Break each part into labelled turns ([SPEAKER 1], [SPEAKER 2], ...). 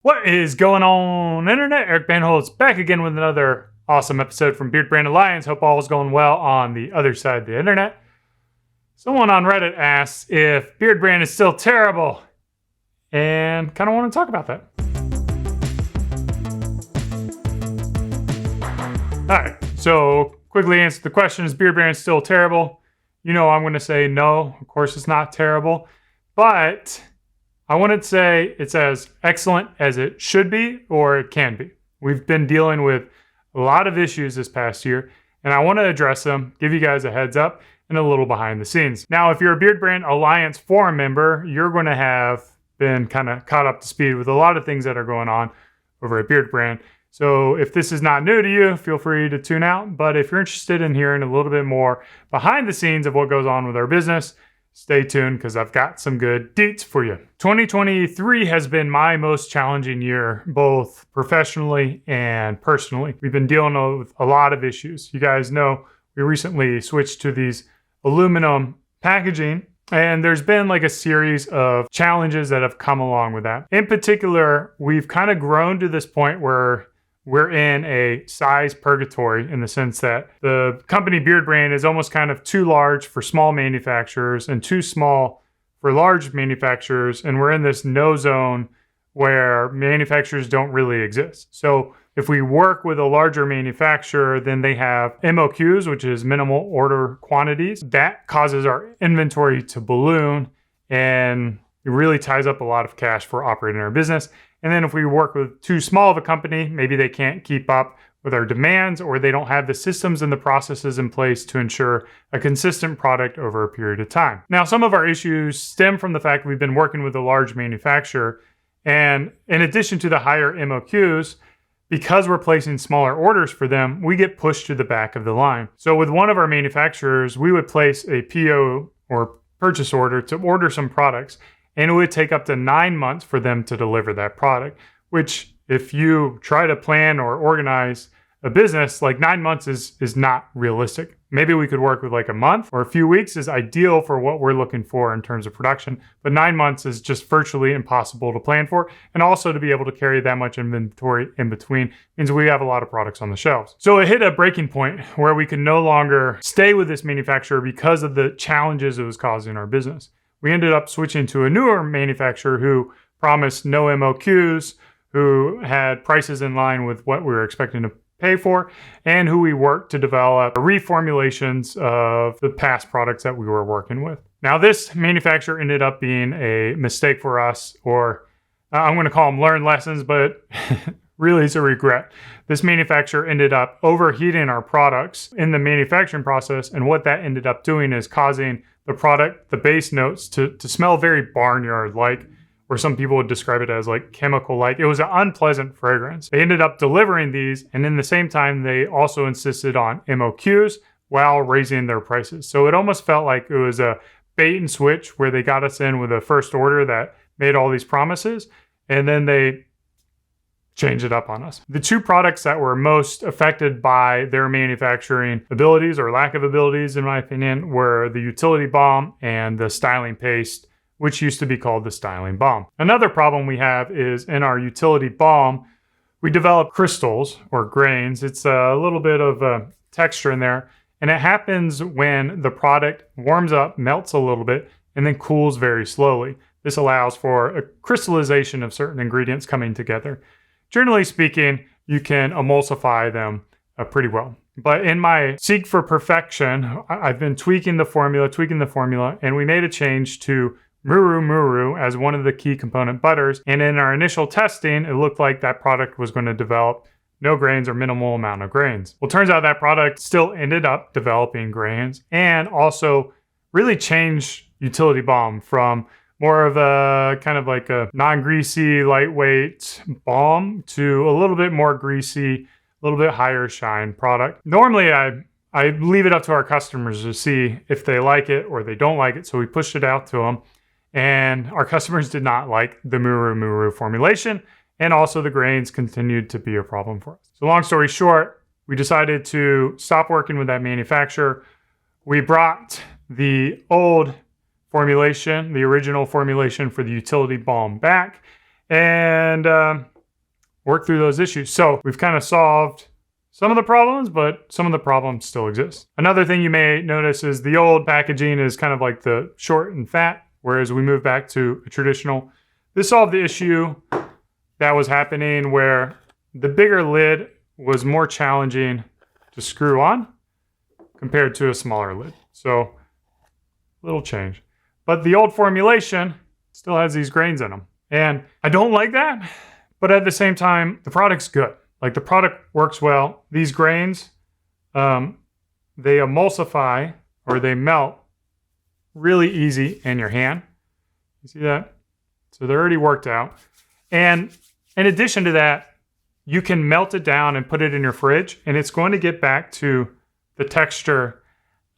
[SPEAKER 1] What is going on, Internet? Eric Bandholz back again with another awesome episode from Beardbrand Alliance. Hope all is going well on the other side of the Internet. Someone on Reddit asks if Beardbrand is still terrible, and kind of want to talk about that. All right, so quickly answer the question, is Beardbrand still terrible? You know I'm going to say no, of course it's not terrible, but I wouldn't say it's as excellent as it should be or it can be. We've been dealing with a lot of issues this past year, and I want to address them, give you guys a heads up, and a little behind the scenes. Now, if you're a Beardbrand Alliance forum member, you're going to have been kind of caught up to speed with a lot of things that are going on over at Beardbrand. So if this is not new to you, feel free to tune out. But if you're interested in hearing a little bit more behind the scenes of what goes on with our business, stay tuned because I've got some good deets for you. 2023 has been my most challenging year, both professionally and personally. We've been dealing with a lot of issues. You guys know we recently switched to these aluminum packaging, and there's been like a series of challenges that have come along with that. In particular, we've kind of grown to this point where we're in a size purgatory in the sense that the company Beardbrand is almost kind of too large for small manufacturers and too small for large manufacturers. And we're in this no zone where manufacturers don't really exist. So if we work with a larger manufacturer, then they have MOQs, which is minimal order quantities. That causes our inventory to balloon and it really ties up a lot of cash for operating our business. And then if we work with too small of a company, maybe they can't keep up with our demands or they don't have the systems and the processes in place to ensure a consistent product over a period of time. Now, some of our issues stem from the fact we've been working with a large manufacturer. And in addition to the higher MOQs, because we're placing smaller orders for them, we get pushed to the back of the line. So with one of our manufacturers, we would place a PO or purchase order to order some products. And it would take up to 9 months for them to deliver that product, which if you try to plan or organize a business, like 9 months is not realistic. Maybe we could work with like a month or a few weeks is ideal for what we're looking for in terms of production. But 9 months is just virtually impossible to plan for. And also to be able to carry that much inventory in between means we have a lot of products on the shelves. So it hit a breaking point where we could no longer stay with this manufacturer because of the challenges it was causing our business. We ended up switching to a newer manufacturer who promised no MOQs, who had prices in line with what we were expecting to pay for, and who we worked to develop reformulations of the past products that we were working with. Now, this manufacturer ended up being a mistake for us, or I'm going to call them learned lessons, but really it's a regret. This manufacturer ended up overheating our products in the manufacturing process, and what that ended up doing is causing the product, the base notes, to smell very barnyard-like, or some people would describe it as like chemical-like. It was an unpleasant fragrance. They ended up delivering these, and in the same time, they also insisted on MOQs while raising their prices. So it almost felt like it was a bait and switch where they got us in with a first order that made all these promises, and then they change it up on us. The two products that were most affected by their manufacturing abilities or lack of abilities, in my opinion, were the utility balm and the styling paste, which used to be called the styling balm. Another problem we have is in our utility balm, we develop crystals or grains. It's a little bit of a texture in there, and it happens when the product warms up, melts a little bit, and then cools very slowly. This allows for a crystallization of certain ingredients coming together. Generally speaking, you can emulsify them pretty well. But in my seek for perfection, I've been tweaking the formula, and we made a change to Muru as one of the key component butters. And in our initial testing, it looked like that product was going to develop no grains or minimal amount of grains. Well, it turns out that product still ended up developing grains and also really changed utility balm from more of a kind of like a non-greasy, lightweight balm to a little bit more greasy, a little bit higher shine product. Normally, I leave it up to our customers to see if they like it or they don't like it. So we pushed it out to them, and our customers did not like the Muru formulation, and also the grains continued to be a problem for us. So long story short, we decided to stop working with that manufacturer. We brought the old formulation, the original formulation for the utility balm back, and work through those issues. So we've kind of solved some of the problems, but some of the problems still exist. Another thing you may notice is the old packaging is kind of like the short and fat, whereas we move back to a traditional. This solved the issue that was happening where the bigger lid was more challenging to screw on compared to a smaller lid. So little change. But the old formulation still has these grains in them. And I don't like that, but at the same time, the product's good. Like the product works well. These grains, they emulsify or they melt really easy in your hand. You see that? So they're already worked out. And in addition to that, you can melt it down and put it in your fridge, and it's going to get back to the texture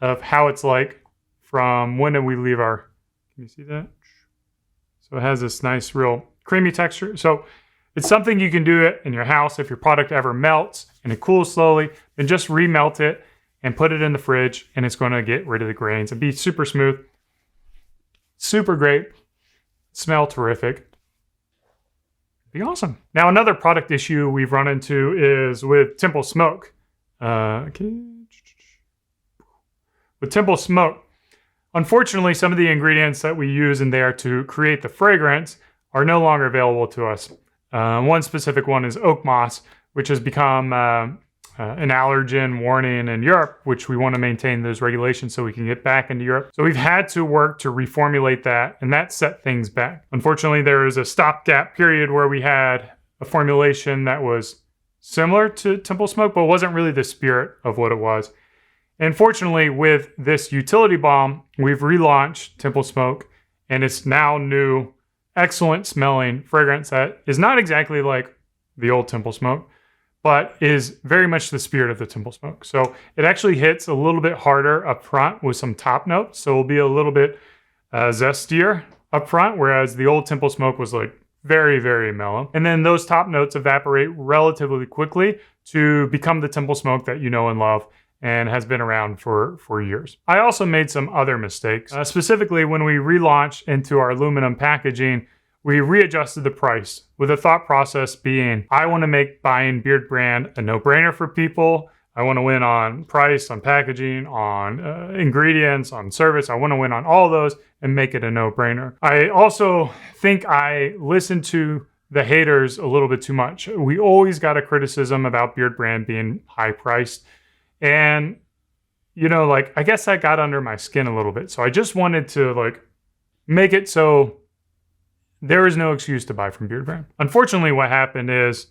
[SPEAKER 1] of how it's like from when we leave our, can you see that? So it has this nice, real creamy texture. So it's something you can do it in your house if your product ever melts and it cools slowly, then just remelt it and put it in the fridge, and it's going to get rid of the grains and be super smooth, super great, smell terrific. Be awesome. Now, another product issue we've run into is with Temple Smoke. With Temple Smoke, unfortunately, some of the ingredients that we use in there to create the fragrance are no longer available to us. One specific one is oak moss, which has become an allergen warning in Europe, which we want to maintain those regulations so we can get back into Europe. So we've had to work to reformulate that, and that set things back. Unfortunately, there was a stopgap period where we had a formulation that was similar to Temple Smoke, but wasn't really the spirit of what it was. And fortunately, with this utility balm, we've relaunched Temple Smoke, and it's now new, excellent smelling fragrance that is not exactly like the old Temple Smoke, but is very much the spirit of the Temple Smoke. So it actually hits a little bit harder up front with some top notes. So it'll be a little bit zestier up front, whereas the old Temple Smoke was like very, very mellow. And then those top notes evaporate relatively quickly to become the Temple Smoke that you know and love and has been around for years. I also made some other mistakes. Specifically, when we relaunched into our aluminum packaging, we readjusted the price with the thought process being, I want to make buying Beardbrand a no-brainer for people. I want to win on price, on packaging, on ingredients, on service. I want to win on all those and make it a no-brainer. I also think I listened to the haters a little bit too much. We always got a criticism about Beardbrand being high-priced. And, you know, like, I guess that got under my skin a little bit. So I just wanted to, like, make it so there is no excuse to buy from Beardbrand. Unfortunately, what happened is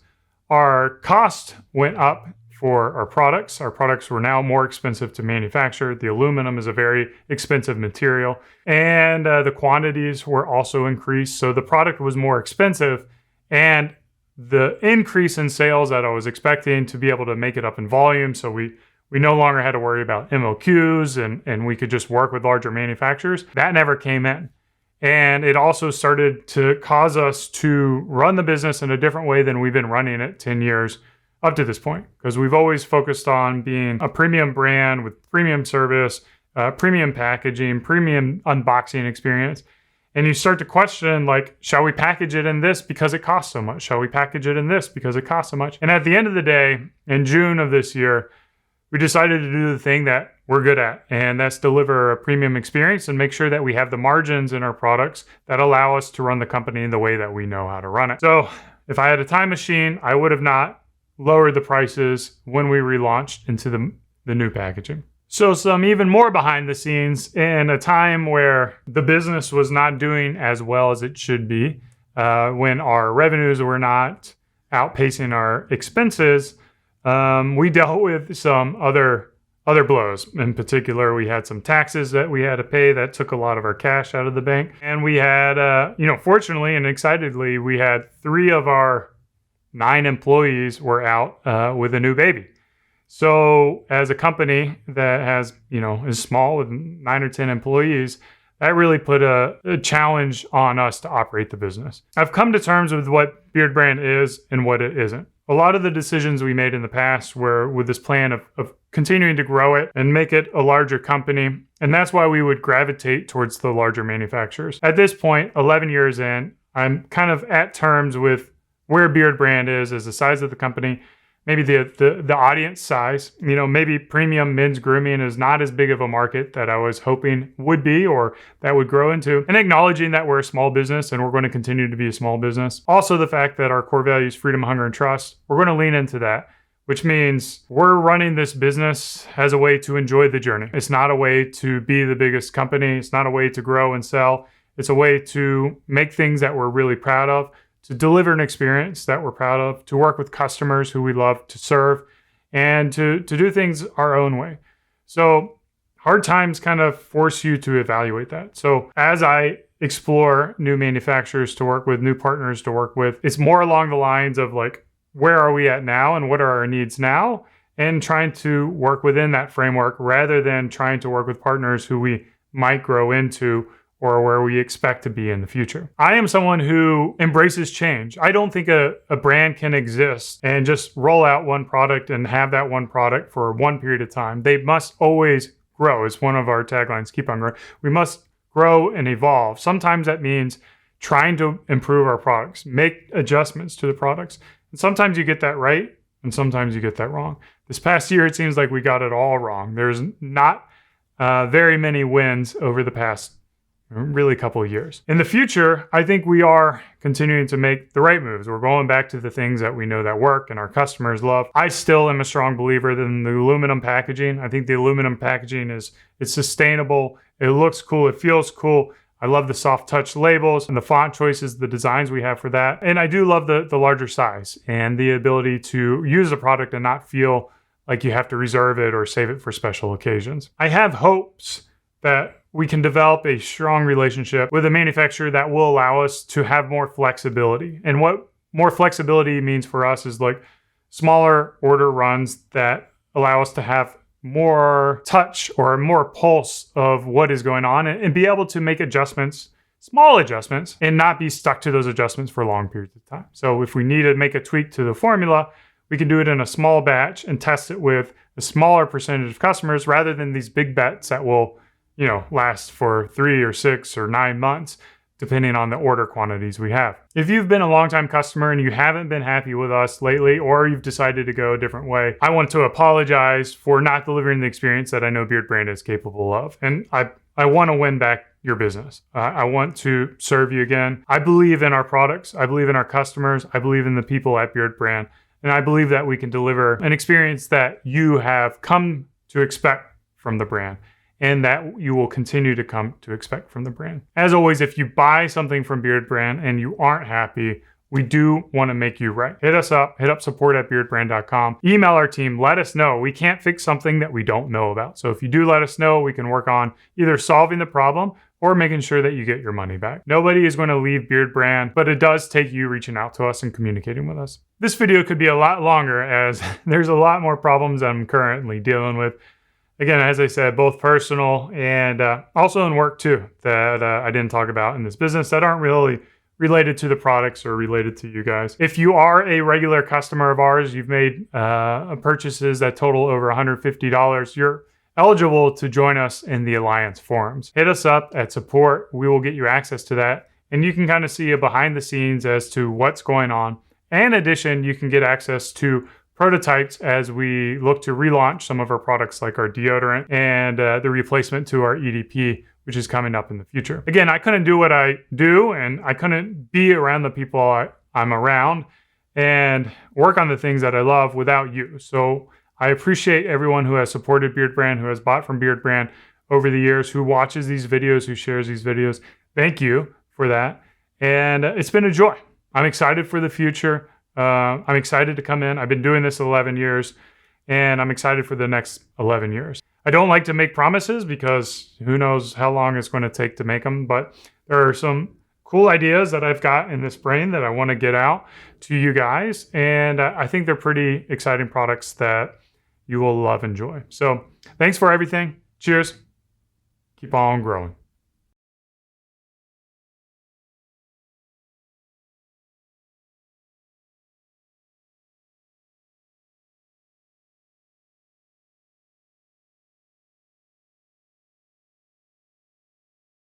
[SPEAKER 1] our cost went up for our products. Our products were now more expensive to manufacture. The aluminum is a very expensive material, and the quantities were also increased. So the product was more expensive, and the increase in sales that I was expecting to be able to make it up in volume. So we no longer had to worry about MOQs and we could just work with larger manufacturers. That never came in. And it also started to cause us to run the business in a different way than we've been running it 10 years up to this point. Because we've always focused on being a premium brand with premium service, premium packaging, premium unboxing experience. And you start to question, like, shall we package it in this because it costs so much? Shall we package it in this because it costs so much? And at the end of the day, in June of this year, we decided to do the thing that we're good at, and that's deliver a premium experience and make sure that we have the margins in our products that allow us to run the company in the way that we know how to run it. So if I had a time machine, I would have not lowered the prices when we relaunched into the new packaging. So some even more behind the scenes, in a time where the business was not doing as well as it should be, when our revenues were not outpacing our expenses, we dealt with some other blows. In particular, we had some taxes that we had to pay that took a lot of our cash out of the bank. And we had, fortunately and excitedly, we had 3 of our 9 employees were out with a new baby. So as a company that has, is small with 9 or 10 employees, that really put a challenge on us to operate the business. I've come to terms with what Beardbrand is and what it isn't. A lot of the decisions we made in the past were with this plan of continuing to grow it and make it a larger company. And that's why we would gravitate towards the larger manufacturers. At this point, 11 years in, I'm kind of at terms with where Beardbrand is as the size of the company, maybe the audience size. You know, maybe premium men's grooming is not as big of a market that I was hoping would be, or that would grow into, and acknowledging that we're a small business and we're going to continue to be a small business. Also, the fact that our core value is freedom, hunger, and trust. We're going to lean into that, which means we're running this business as a way to enjoy the journey. It's not a way to be the biggest company. It's not a way to grow and sell. It's a way to make things that we're really proud of, to deliver an experience that we're proud of, to work with customers who we love to serve, and to do things our own way. So hard times kind of force you to evaluate that. So as I explore new manufacturers to work with, new partners to work with, it's more along the lines of like, where are we at now and what are our needs now? And trying to work within that framework rather than trying to work with partners who we might grow into or where we expect to be in the future. I am someone who embraces change. I don't think a brand can exist and just roll out one product and have that one product for one period of time. They must always grow. It's one of our taglines, keep on growing. We must grow and evolve. Sometimes that means trying to improve our products, make adjustments to the products. And sometimes you get that right, and sometimes you get that wrong. This past year, it seems like we got it all wrong. There's not very many wins over the past really couple of years. In the future, I think we are continuing to make the right moves. We're going back to the things that we know that work and our customers love. I still am a strong believer in the aluminum packaging. I think the aluminum packaging it's sustainable. It looks cool. It feels cool. I love the soft touch labels and the font choices, the designs we have for that. And I do love the larger size and the ability to use a product and not feel like you have to reserve it or save it for special occasions. I have hopes that we can develop a strong relationship with a manufacturer that will allow us to have more flexibility. And what more flexibility means for us is like smaller order runs that allow us to have more touch or more pulse of what is going on and be able to make adjustments, small adjustments, and not be stuck to those adjustments for long periods of time. So if we need to make a tweak to the formula, we can do it in a small batch and test it with a smaller percentage of customers rather than these big bets that will last for 3 or 6 or 9 months, depending on the order quantities we have. If you've been a longtime customer and you haven't been happy with us lately, or you've decided to go a different way, I want to apologize for not delivering the experience that I know Beardbrand is capable of. And I want to win back your business. I want to serve you again. I believe in our products. I believe in our customers. I believe in the people at Beardbrand. And I believe that we can deliver an experience that you have come to expect from the brand, and that you will continue to come to expect from the brand. As always, if you buy something from Beardbrand and you aren't happy, we do want to make you right. Hit us up, hit up support@beardbrand.com. Email our team, let us know. We can't fix something that we don't know about. So if you do let us know, we can work on either solving the problem or making sure that you get your money back. Nobody is going to leave Beardbrand, but it does take you reaching out to us and communicating with us. This video could be a lot longer as there's a lot more problems I'm currently dealing with. Again, as I said, both personal and also in work too, that I didn't talk about in this business that aren't really related to the products or related to you guys. If you are a regular customer of ours, you've made purchases that total over $150, you're eligible to join us in the Alliance forums. Hit us up at support. We will get you access to that. And you can kind of see a behind the scenes as to what's going on. And in addition, you can get access to prototypes as we look to relaunch some of our products like our deodorant and the replacement to our EDP, which is coming up in the future. Again, I couldn't do what I do and I couldn't be around the people I'm around and work on the things that I love without you. So I appreciate everyone who has supported Beardbrand, who has bought from Beardbrand over the years, who watches these videos, who shares these videos. Thank you for that. And it's been a joy. I'm excited for the future. I'm excited to come in. I've been doing this 11 years and I'm excited for the next 11 years. I don't like to make promises because who knows how long it's going to take to make them, but there are some cool ideas that I've got in this brain that I want to get out to you guys. And I think they're pretty exciting products that you will love and enjoy. So thanks for everything. Cheers. Keep on growing.